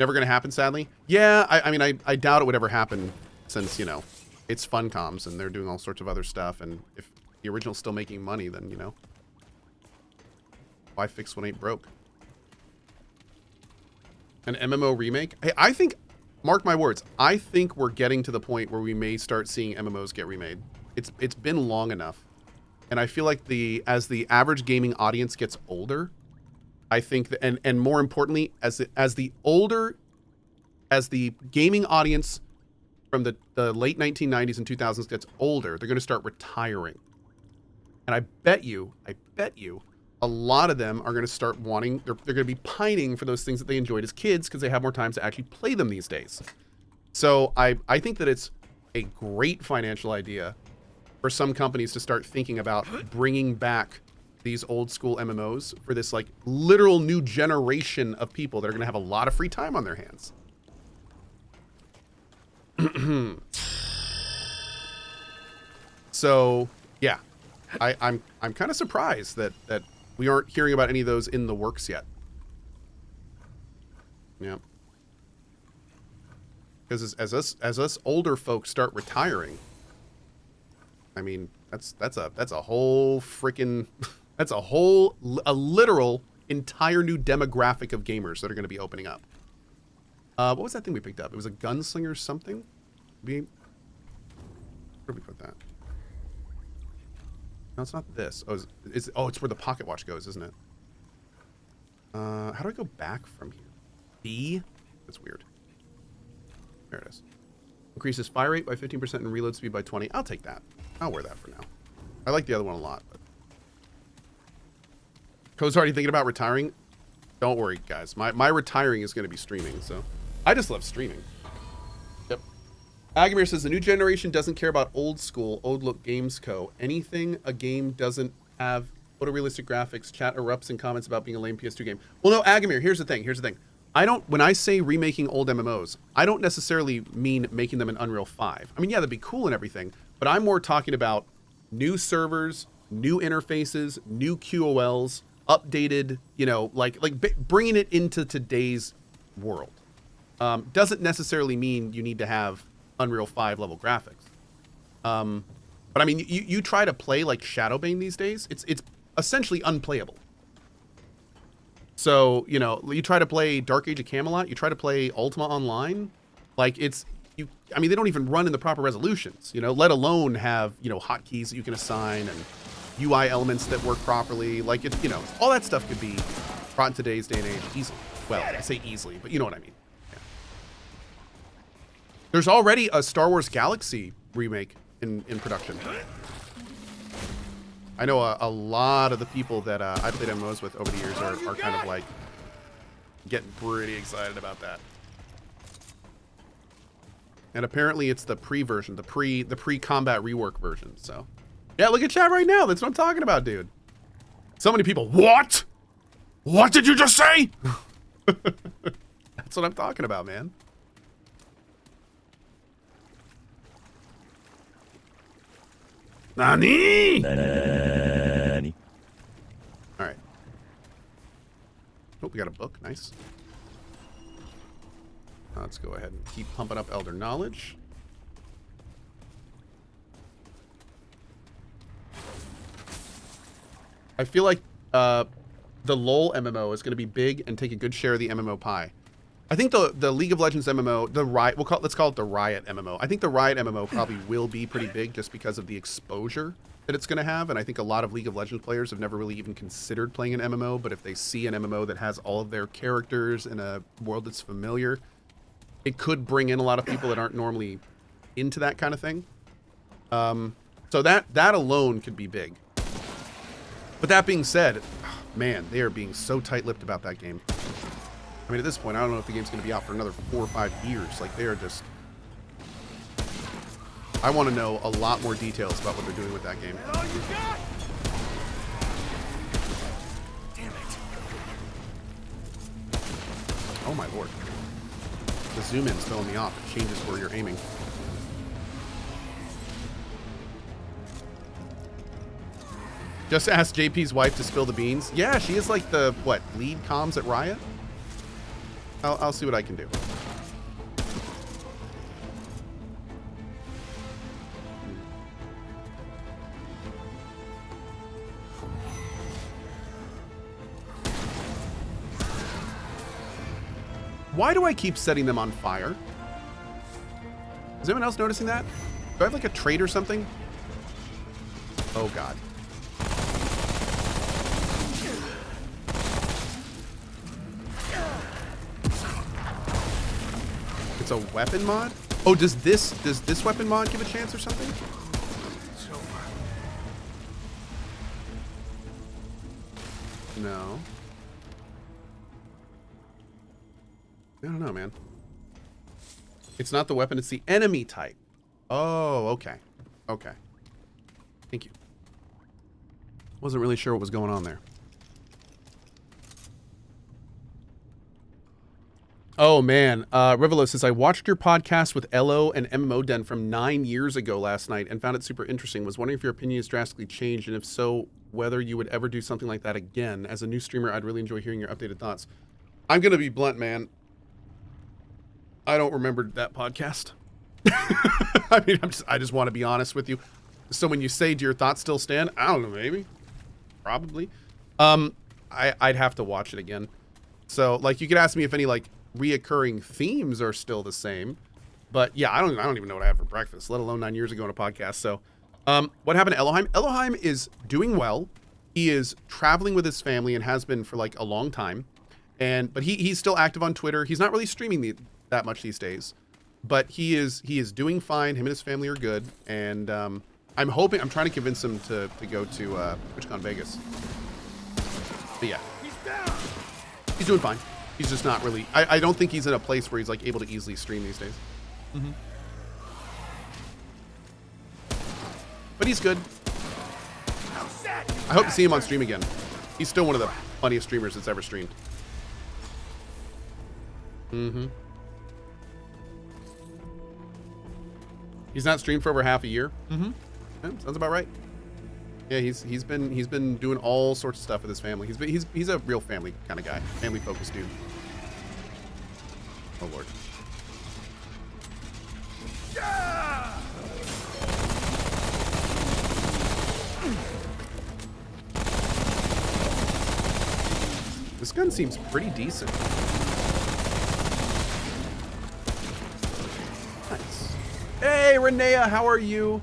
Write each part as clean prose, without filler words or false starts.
Never going to happen, sadly. Yeah, I mean, I doubt it would ever happen since, you know, it's Funcoms and they're doing all sorts of other stuff. And if the original's still making money, then, you know, why fix what ain't broke? An MMO remake? Hey, I think, mark my words, I think we're getting to the point where we may start seeing MMOs get remade. It's been long enough. And I feel like as the average gaming audience gets older, I think that, and more importantly, as the gaming audience from the late 1990s and 2000s gets older, they're going to start retiring. And I bet you, a lot of them are going to start wanting, they're going to be pining for those things that they enjoyed as kids because they have more time to actually play them these days. So I think that it's a great financial idea for some companies to start thinking about bringing back these old school MMOs for this like literal new generation of people that are going to have a lot of free time on their hands. So yeah, I'm kind of surprised that we aren't hearing about any of those in the works yet. Yeah. Because as us older folks start retiring, I mean, that's a whole freaking a literal entire new demographic of gamers that are going to be opening up. What was that thing we picked up? It was a gunslinger something. Where did we put that? No, it's not this. Oh, it's where the pocket watch goes, isn't it? How do I go back from here? B? That's weird. There it is. Increases fire rate by 15% and reload speed by 20. I'll take that. I'll wear that for now. I like the other one a lot. But Cohh's already thinking about retiring. Don't worry, guys. My retiring is going to be streaming, so I just love streaming. Yep. Agamir says the new generation doesn't care about old school, old look games, Cohh. Anything a game doesn't have photorealistic graphics, chat erupts in comments about being a lame PS2 game. Well, no, Agamir, here's the thing. When I say remaking old MMOs, I don't necessarily mean making them in Unreal 5. I mean, yeah, that'd be cool and everything, but I'm more talking about new servers, new interfaces, new QOLs, updated, you know, like bringing it into today's world. Doesn't necessarily mean you need to have Unreal 5 level graphics. But I mean, you try to play like Shadowbane these days, it's essentially unplayable. So, you know, you try to play Dark Age of Camelot, you try to play Ultima Online, like I mean, they don't even run in the proper resolutions, you know, let alone have, you know, hotkeys that you can assign and UI elements that work properly. Like, it's, you know, all that stuff could be brought in today's day and age easily. Well, I say easily, but you know what I mean. Yeah. There's already a Star Wars Galaxy remake in production. I know a lot of the people that I played MMOs with over the years are kind of like getting pretty excited about that. And apparently it's the pre-version, the pre-combat rework version. So yeah, look at chat right now. That's what I'm talking about, dude. So many people, what? What did you just say? That's what I'm talking about, man. Nani? Nani? All right. Oh, we got a book. Nice. Let's go ahead and keep pumping up Elder Knowledge. I feel like the LoL MMO is going to be big and take a good share of the MMO pie. I think the League of Legends MMO, the Riot, let's call it the Riot MMO. I think the Riot MMO probably will be pretty big just because of the exposure that it's going to have. And I think a lot of League of Legends players have never really even considered playing an MMO. But if they see an MMO that has all of their characters in a world that's familiar, it could bring in a lot of people that aren't normally into that kind of thing. So that alone could be big. But that being said, man, they are being so tight-lipped about that game. I mean, at this point, I don't know if the game's going to be out for another 4 or 5 years. Like, they are just... I want to know a lot more details about what they're doing with that game. All you got? Damn it. Oh, my lord. The zoom-in's throwing me off. It changes where you're aiming. Just ask JP's wife to spill the beans. Yeah, she is like the, what, lead comms at Riot? I'll see what I can do. Why do I keep setting them on fire? Is anyone else noticing that? Do I have like a trait or something? Oh god. It's a weapon mod? Oh, does this weapon mod give a chance or something? No. I don't know, man. It's not the weapon, it's the enemy type. Oh, okay. Okay. Thank you. Wasn't really sure what was going on there. Oh, man. Rivolo says, I watched your podcast with Elo and MMO Den from 9 years ago last night and found it super interesting. Was wondering if your opinion has drastically changed, and if so, whether you would ever do something like that again. As a new streamer, I'd really enjoy hearing your updated thoughts. I'm going to be blunt, man. I don't remember that podcast. I mean, I just want to be honest with you. So when you say, do your thoughts still stand? I don't know, maybe. Probably. I'd have to watch it again. So, like, you could ask me if any, like, reoccurring themes are still the same. But, yeah, I don't even know what I had for breakfast, let alone 9 years ago on a podcast. So, what happened to Elohim? Elohim is doing well. He is traveling with his family and has been for, like, a long time. But he's still active on Twitter. He's not really streaming that much these days. But he is doing fine. Him and his family are good. And I'm trying to convince him to go to TwitchCon Vegas. But yeah. He's doing fine. He's just not really... I don't think he's in a place where he's like able to easily stream these days. Mm-hmm. But he's good. I hope to see him on stream again. He's still one of the funniest streamers that's ever streamed. Mm-hmm. He's not streamed for over half a year. Mm-hmm. Yeah, sounds about right. Yeah, he's been doing all sorts of stuff with his family. He's a real family kind of guy, family focused dude. Oh lord. Yeah! This gun seems pretty decent. Nice. Hey, Renea, how are you?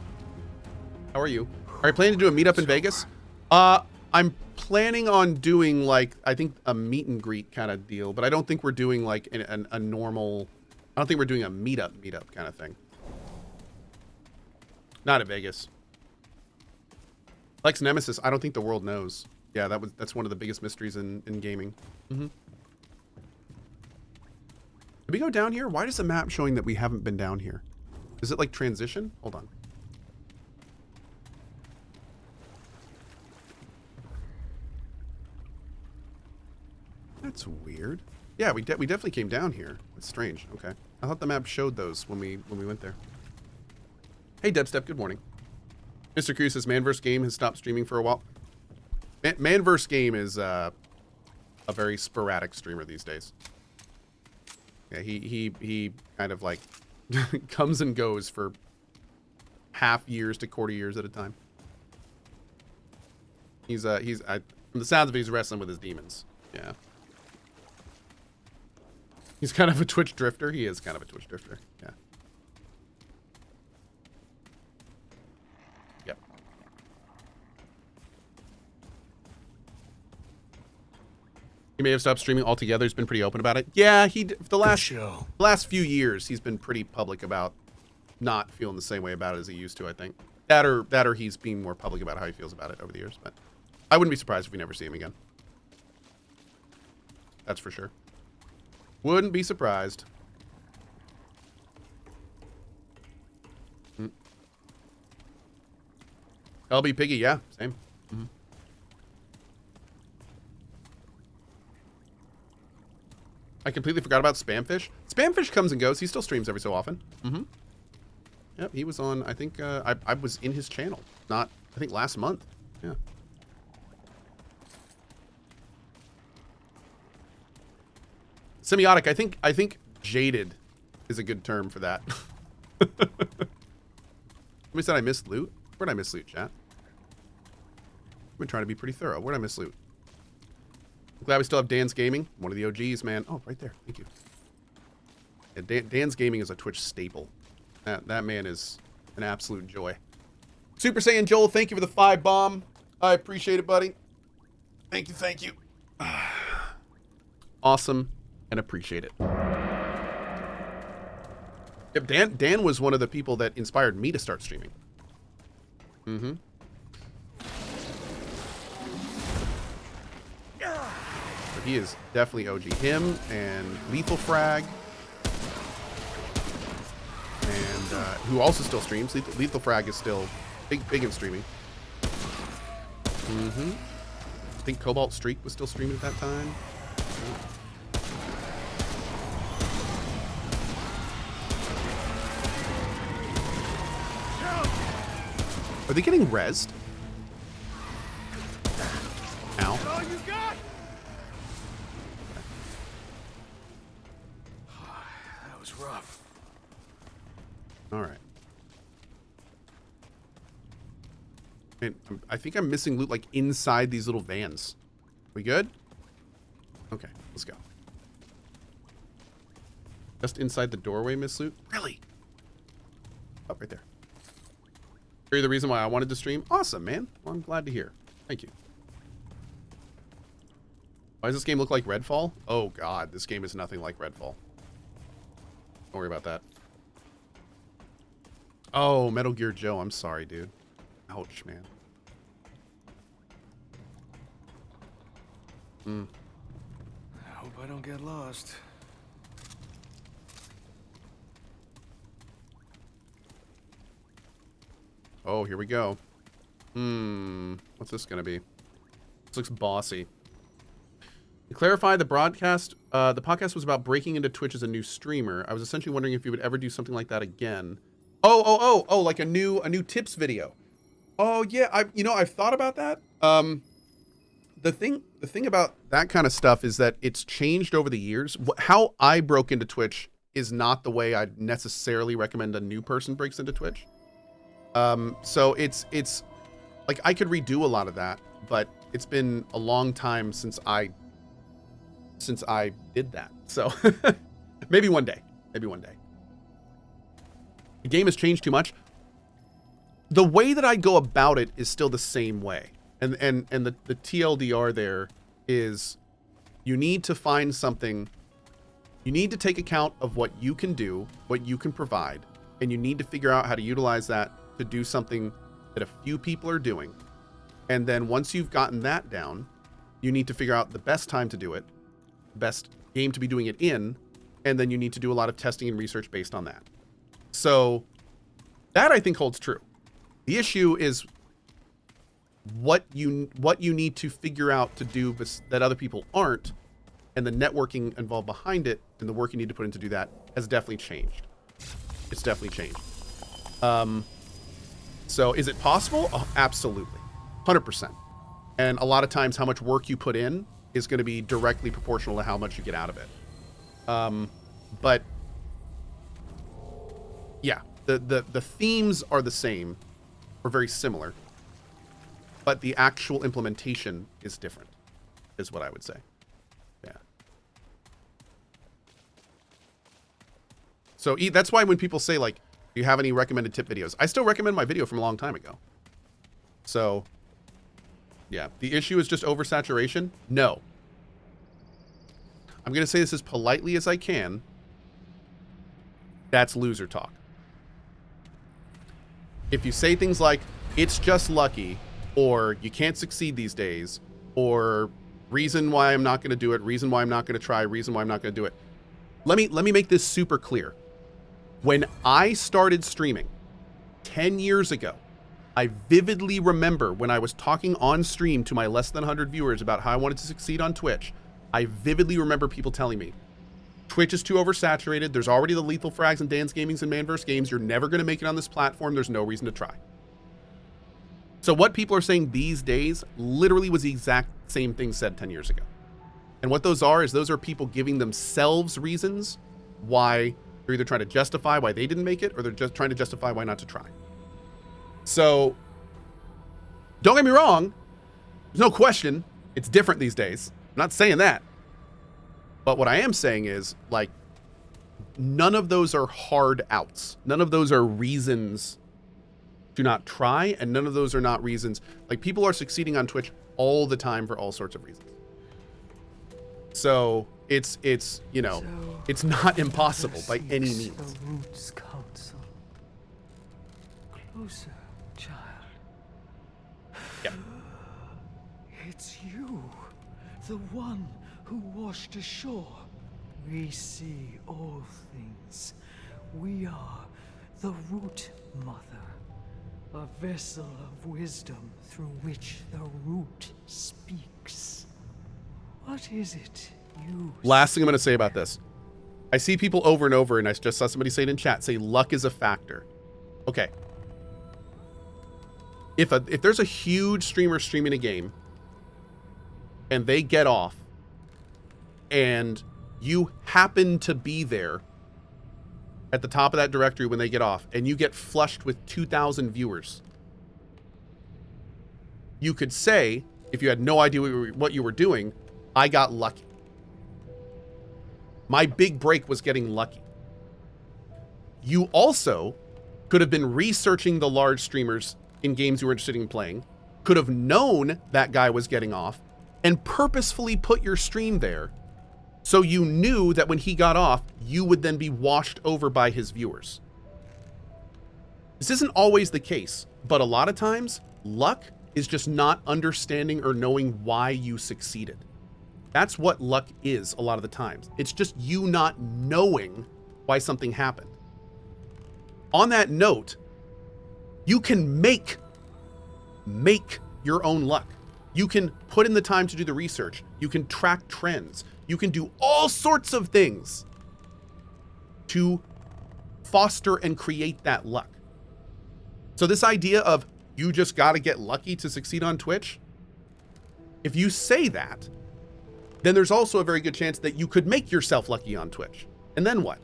How are you? Are you planning to do a meetup in Vegas? I'm planning on doing, like, I think a meet and greet kind of deal, but I don't think we're doing like a normal, I don't think we're doing a meetup kind of thing. Not at Vegas. Lex Nemesis, I don't think the world knows. Yeah, that's one of the biggest mysteries in gaming. Mm-hmm. Did we go down here? Why is the map showing that we haven't been down here? Is it like transition? Hold on. That's weird. Yeah, we definitely came down here. That's strange. Okay. I thought the map showed those when we went there. Hey, Dubstep, good morning. Mr. Cruz says Manverse Game has stopped streaming for a while. Manverse Game is a very sporadic streamer these days. Yeah, he kind of like comes and goes for half years to quarter years at a time. From the sounds of it, he's wrestling with his demons. Yeah. He's kind of a Twitch drifter. He is kind of a Twitch drifter. Yeah. Yep. He may have stopped streaming altogether. He's been pretty open about it. Yeah, the last few years, he's been pretty public about not feeling the same way about it as he used to, I think. That or he's being more public about how he feels about it over the years. But I wouldn't be surprised if we never see him again. That's for sure. Wouldn't be surprised. LB Piggy, yeah, same. Mm-hmm. I completely forgot about Spamfish. Spamfish comes and goes. He still streams every so often. Mm-hmm. Yep, he was on, I think, I was in his channel. I think last month. Yeah. Semiotic, I think jaded is a good term for that. Somebody said I missed loot. Where'd I miss loot, chat? I've been trying to be pretty thorough. Where'd I miss loot? I'm glad we still have Dan's Gaming. One of the OGs, man. Oh, right there. Thank you. Yeah, Dan's Gaming is a Twitch staple. That man is an absolute joy. Super Saiyan Joel, thank you for the 5 bomb. I appreciate it, buddy. Thank you, thank you. Awesome and appreciate it. Yep, Dan was one of the people that inspired me to start streaming. Mm-hmm. So he is definitely OG. Him and Lethal Frag. And who also still streams. Lethal Frag is still big in streaming. Mm-hmm. I think Cobalt Streak was still streaming at that time. Are they getting rezzed? Ow. All you got? That was rough. All right. And I think I'm missing loot like inside these little vans. We good? Okay, let's go. Just inside the doorway, miss loot? Really? Oh, right there. You're the reason why I wanted to stream? Awesome, man. Well, I'm glad to hear. Thank you. Why does this game look like Redfall? Oh, God. This game is nothing like Redfall. Don't worry about that. Oh, Metal Gear Joe. I'm sorry, dude. Ouch, man. I hope I don't get lost. Oh, here we go. What's this gonna be? This looks bossy. To clarify, the podcast was about breaking into Twitch as a new streamer. I was essentially wondering if you would ever do something like that again. Oh, like a new tips video. Oh yeah, I've thought about that. The thing about that kind of stuff is that it's changed over the years. How I broke into Twitch is not the way I'd necessarily recommend a new person breaks into Twitch. So it's like I could redo a lot of that, but it's been a long time since I did that. So maybe one day. The game has changed too much. The way that I go about it is still the same way. And the TLDR there is you need to find something. You need to take account of what you can do, what you can provide, and you need to figure out how to utilize that to do something that a few people are doing. And then once you've gotten that down, you need to figure out the best time to do it, best game to be doing it in, and then you need to do a lot of testing and research based on that. So that I think holds true. The issue is what you need to figure out to do that other people aren't, and the networking involved behind it and the work you need to put in to do that has definitely changed. It's definitely changed. So is it possible? Oh, absolutely. 100%. And a lot of times how much work you put in is going to be directly proportional to how much you get out of it. But yeah, the themes are the same or very similar, but the actual implementation is different, is what I would say. Yeah. So that's why when people say, like, do you have any recommended tip videos? I still recommend my video from a long time ago. So, yeah. The issue is just oversaturation? No. I'm going to say this as politely as I can. That's loser talk. If you say things like, it's just lucky, or you can't succeed these days, or reason why I'm not going to do it, reason why I'm not going to try, reason why I'm not going to do it. Let me make this super clear. When I started streaming 10 years ago, I vividly remember when I was talking on stream to my less than 100 viewers about how I wanted to succeed on Twitch. I vividly remember people telling me, Twitch is too oversaturated. There's already the Lethal Frags and Dan's Gamings and Man vs. Games. You're never going to make it on this platform. There's no reason to try. So what people are saying these days literally was the exact same thing said 10 years ago. And what those are is those are people giving themselves reasons why they're either trying to justify why they didn't make it, or they're just trying to justify why not to try. So don't get me wrong. There's no question it's different these days. I'm not saying that. But what I am saying is, like, none of those are hard outs. None of those are reasons to not try, and none of those are not reasons. Like, people are succeeding on Twitch all the time for all sorts of reasons. So it's you know, it's not impossible by any means. The Roots Council. Closer, child. Yep. It's you, the one who washed ashore. We see all things. We are the Root Mother, a vessel of wisdom through which the Root speaks. What is it you... Last thing I'm going to say about this. I see people over and over, and I just saw somebody say it in chat, say luck is a factor. Okay. If there's a huge streamer streaming a game, and they get off, and you happen to be there at the top of that directory when they get off, and you get flushed with 2,000 viewers, you could say, if you had no idea what you were doing, I got lucky. My big break was getting lucky. You also could have been researching the large streamers in games you were interested in playing, could have known that guy was getting off, and purposefully put your stream there so you knew that when he got off, you would then be washed over by his viewers. This isn't always the case, but a lot of times, luck is just not understanding or knowing why you succeeded. That's what luck is a lot of the times. It's just you not knowing why something happened. On that note, you can make your own luck. You can put in the time to do the research. You can track trends. You can do all sorts of things to foster and create that luck. So this idea of you just got to get lucky to succeed on Twitch, if you say that, then there's also a very good chance that you could make yourself lucky on Twitch. And then what?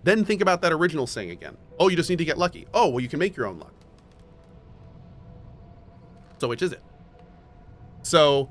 Then think about that original saying again. Oh, you just need to get lucky. Oh, well, you can make your own luck. So which is it? So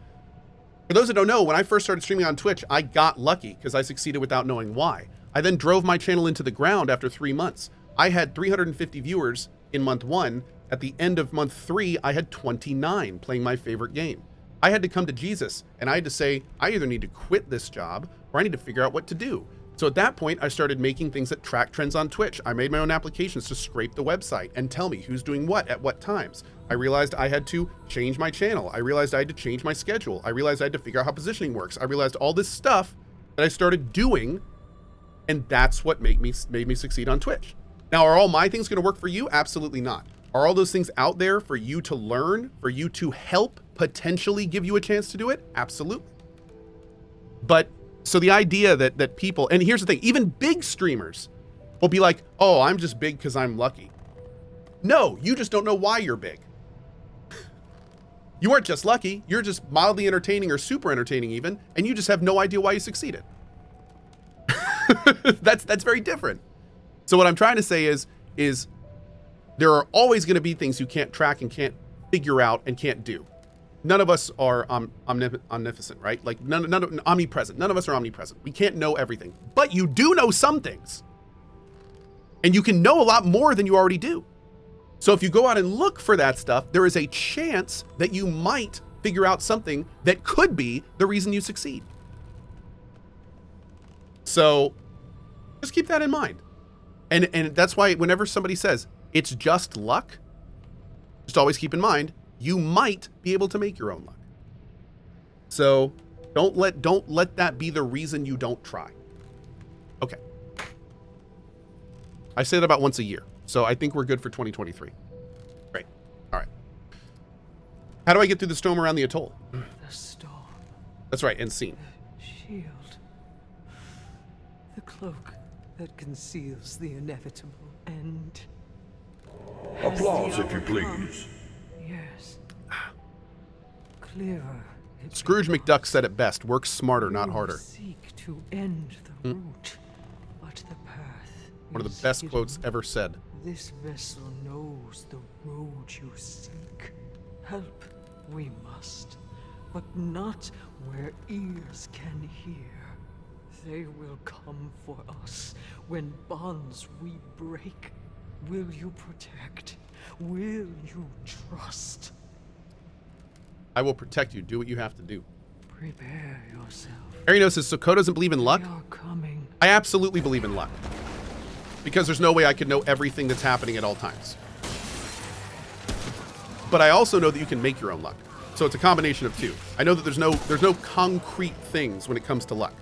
for those that don't know, when I first started streaming on Twitch, I got lucky because I succeeded without knowing why. I then drove my channel into the ground after 3 months. I had 350 viewers in month 1. At the end of month 3, I had 29 playing my favorite game. I had to come to Jesus and I had to say, I either need to quit this job or I need to figure out what to do. So at that point, I started making things that track trends on Twitch. I made my own applications to scrape the website and tell me who's doing what at what times. I realized I had to change my channel. I realized I had to change my schedule. I realized I had to figure out how positioning works. I realized all this stuff that I started doing, and that's what made me succeed on Twitch. Now, are all my things going to work for you? Absolutely not. Are all those things out there for you to learn, for you to help potentially give you a chance to do it? Absolutely. But so the idea that people, and here's the thing, even big streamers will be like, oh, I'm just big because I'm lucky. No, you just don't know why you're big. You weren't just lucky. You're just mildly entertaining or super entertaining even, and you just have no idea why you succeeded. That's very different. So what I'm trying to say is there are always going to be things you can't track and can't figure out and can't do. None of us are omnipotent, right? Like none of omnipresent. None of us are omnipresent. We can't know everything, but you do know some things, and you can know a lot more than you already do. So if you go out and look for that stuff, there is a chance that you might figure out something that could be the reason you succeed. So just keep that in mind. And that's why whenever somebody says it's just luck, just always keep in mind, you might be able to make your own luck. So don't let that be the reason you don't try. Okay. I say that about once a year. So I think we're good for 2023. Great. All right. How do I get through the storm around the atoll? The storm. That's right, and scene. The shield. The cloak that conceals the inevitable end. Applause, if you please. Yes. Clearer Scrooge McDuck said it best: work smarter, not We harder. seek to end the root, but the path One of is the best hidden. quotes ever said. This vessel knows the road you seek. Help we must, but not where ears can hear. They will come for us when bonds we break. Will you protect? Will you trust? I will protect you. Do what you have to do. Prepare yourself. Arino says, so Cohh doesn't believe in luck? They are coming. I absolutely believe in luck. Because there's no way I could know everything that's happening at all times. But I also know that you can make your own luck. So it's a combination of two. I know that there's no concrete things when it comes to luck.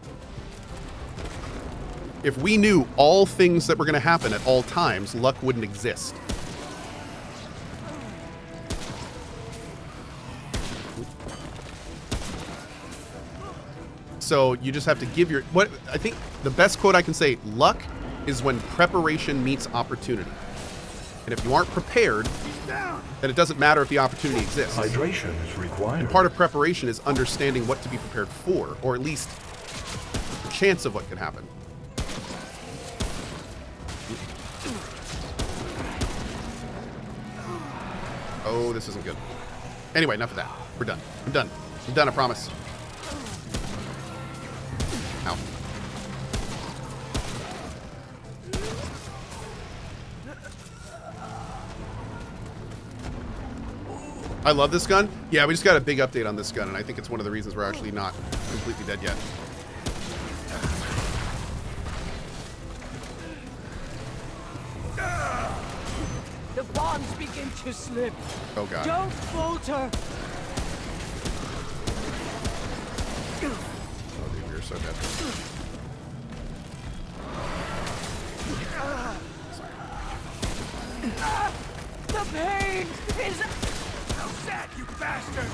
If we knew all things that were going to happen at all times, luck wouldn't exist. So you just have to give your... What I think the best quote I can say, luck is when preparation meets opportunity. And if you aren't prepared, then it doesn't matter if the opportunity exists. Hydration is required. And part of preparation is understanding what to be prepared for, or at least the chance of what could happen. Oh, this isn't good. Anyway, enough of that. We're done. I'm done. I'm done, I promise. Ow. I love this gun. Yeah, we just got a big update on this gun, and I think it's one of the reasons we're actually not completely dead yet. The bonds begin to slip. Oh, God. Don't falter. Oh, dude, you're so dead. The pain is... How's that, you bastard?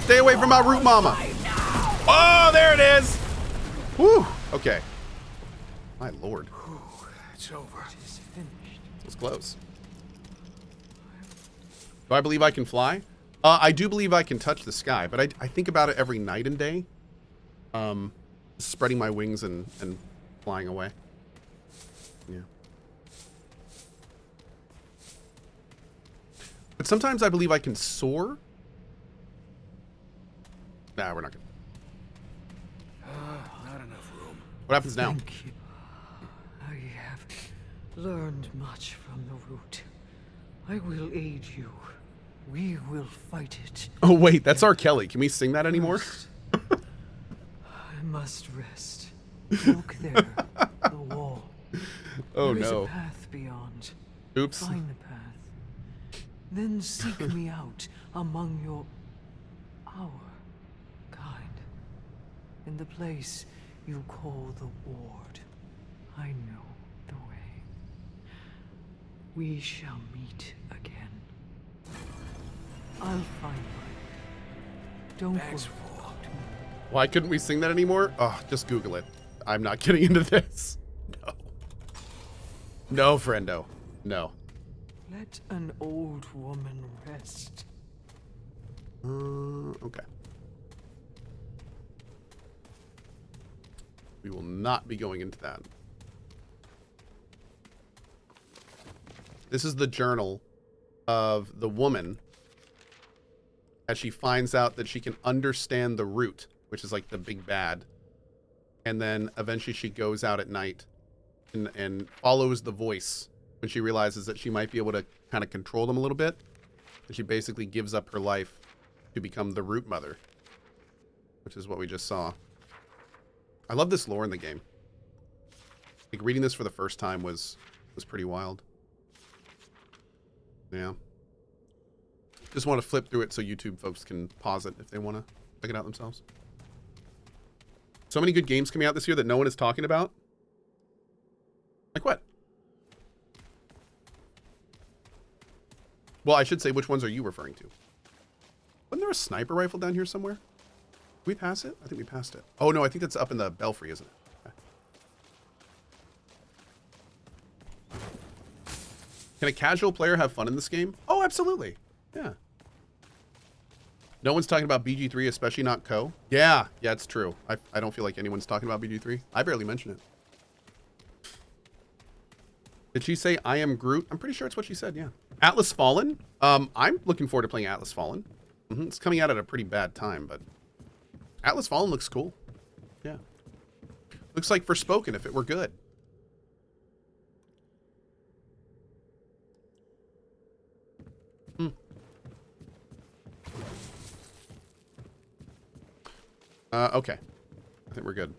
Stay away from my root mama. Oh, there it is. Whew. Okay. My lord. It's over. It's finished. It's close. Do I believe I can fly? I do believe I can touch the sky, but I think about it every night and day. Spreading my wings and flying away. Yeah. But sometimes I believe I can soar. Nah, we're not gonna. Not enough room. What happens now? Thank you. I have learned much from the root. I will aid you. We will fight it. Oh wait, that's R. Kelly. Can we sing that anymore? I must rest. Look there, the wall. Oh There is no. a path beyond. Oops. Find the path. Then seek me out among our kind. In the place you call the ward. I know the way. We shall meet again. I'll find one. Don't Bags worry full. about me. Why couldn't we sing that anymore? Oh, just Google it. I'm not getting into this. No. No, friendo. No. Let an old woman rest. Okay. We will not be going into that. This is the journal of the woman as she finds out that she can understand the root, which is like the big bad. And then eventually she goes out at night and follows the voice when she realizes that she might be able to kind of control them a little bit. And she basically gives up her life to become the root mother, which is what we just saw. I love this lore in the game. Like reading this for the first time was pretty wild. Yeah. Just want to flip through it so YouTube folks can pause it if they want to check it out themselves. So many good games coming out this year that no one is talking about. Like what? Well, I should say, which ones are you referring to? Wasn't there a sniper rifle down here somewhere? Did we pass it? I think we passed it. Oh, no, I think that's up in the belfry, isn't it? Okay. Can a casual player have fun in this game? Oh, absolutely. Yeah. No one's talking about BG3, especially not Cohh. Yeah, it's true. I don't feel like anyone's talking about BG3. I barely mention it. Did she say I am Groot? I'm pretty sure it's what she said, yeah. Atlas Fallen? I'm looking forward to playing Atlas Fallen. It's coming out at a pretty bad time, but Atlas Fallen looks cool. Yeah. Looks like Forspoken if it were good. Okay. I think we're good.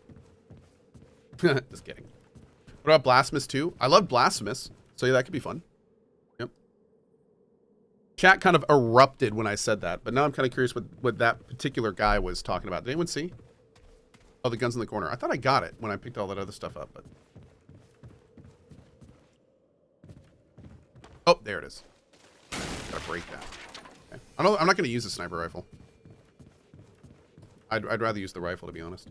Just kidding. What about Blasphemous 2? I love Blasphemous, so yeah, that could be fun. Yep. Chat kind of erupted when I said that, but now I'm kind of curious what that particular guy was talking about. Did anyone see? Oh, the guns in the corner. I thought I got it when I picked all that other stuff up, but... Oh, there it is. Gotta break that. Okay. I'm not going to use a sniper rifle. I'd rather use the rifle, to be honest.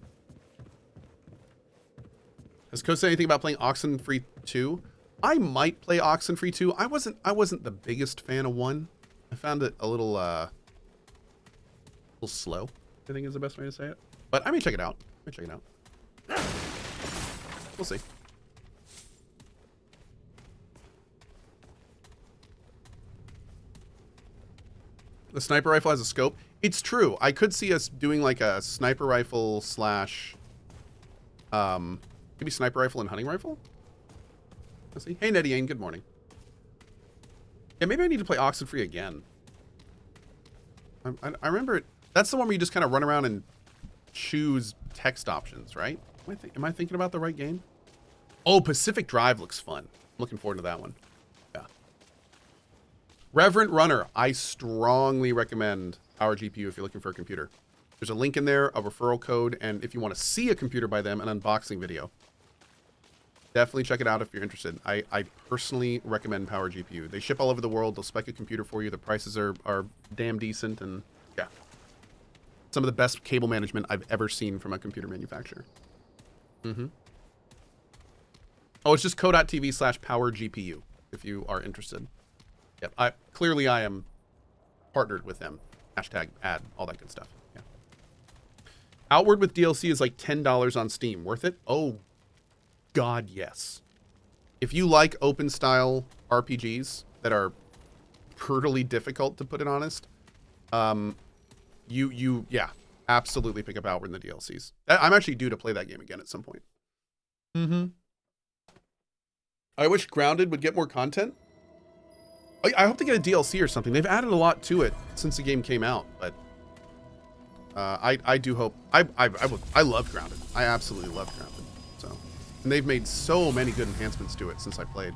Has Cohh said anything about playing Oxenfree 2? I might play Oxenfree 2. I wasn't the biggest fan of 1. I found it a little slow, I think is the best way to say it. But I may check it out. We'll see. The sniper rifle has a scope. It's true. I could see us doing like a sniper rifle slash maybe sniper rifle and hunting rifle. Let's see. Hey, Nettie Ain, good morning. Yeah, maybe I need to play Oxenfree again. I remember it. That's the one where you just kind of run around and choose text options, right? Am I thinking about the right game? Oh, Pacific Drive looks fun. I'm looking forward to that one. Yeah. Reverent Runner. I strongly recommend Power GPU if you're looking for a computer. There's a link in there, a referral code, and if you want to see a computer by them, an unboxing video. Definitely check it out if you're interested. I personally recommend Power GPU. They ship all over the world. They'll spec a computer for you. The prices are damn decent, and yeah. Some of the best cable management I've ever seen from a computer manufacturer. Oh, it's just co.tv/Power GPU if you are interested. Yep. Clearly I am partnered with them. Hashtag ad, all that good stuff. Yeah. Outward with DLC is like $10 on Steam. Worth it? Oh, God, yes. If you like open style RPGs that are brutally difficult, to put it honest, yeah, absolutely pick up Outward in the DLCs. I'm actually due to play that game again at some point. I wish Grounded would get more content. I hope they get a DLC or something. They've added a lot to it since the game came out, but I do hope. I love Grounded. I absolutely love Grounded. So, and they've made so many good enhancements to it since I played.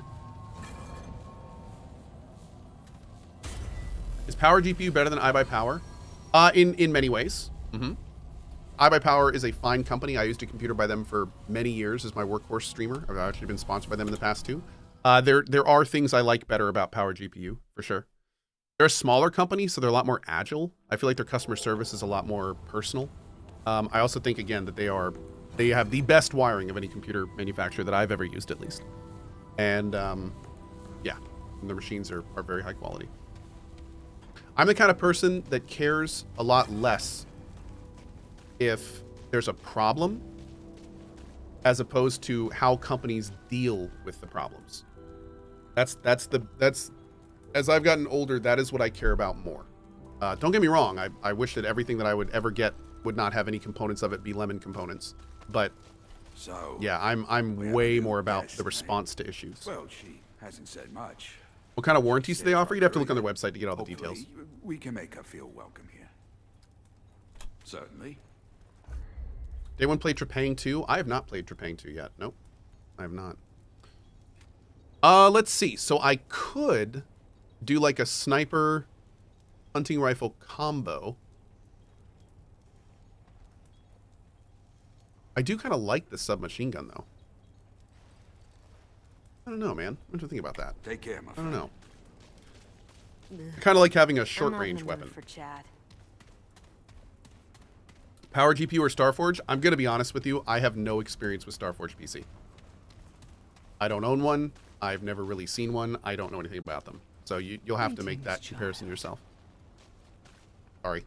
Is Power GPU better than iBuyPower? In many ways. iBuyPower is a fine company. I used a computer by them for many years as my workhorse streamer. I've actually been sponsored by them in the past too. There are things I like better about Power GPU, for sure. They're a smaller company, so they're a lot more agile. I feel like their customer service is a lot more personal. I also think, again, that they have the best wiring of any computer manufacturer that I've ever used, at least. And, yeah, and the machines are very high quality. I'm the kind of person that cares a lot less if there's a problem as opposed to how companies deal with the problems. That's as I've gotten older, that is what I care about more. Don't get me wrong. I wish that everything that I would ever get would not have any components of it be lemon components. But so yeah, I'm way more about the response to issues. Well, she hasn't said much. What kind of warranties do they offer? You'd have to look on their website to get all the Hopefully, details. we can make her feel welcome here. Certainly. Did anyone play Trepang 2? I have not played Trepang 2 yet. Nope. I have not. Let's see. So I could do like a sniper hunting rifle combo. I do kind of like the submachine gun though. I don't know, man. What do you think about that? Take care, my I friend. don't know. I kind of like having a I'm short not in range the mood weapon. for chat. Power GPU or Starforge? I'm going to be honest with you. I have no experience with Starforge PC. I don't own one. I've never really seen one. I don't know anything about them. So you'll have to make that Greetings, comparison child. yourself. Sorry.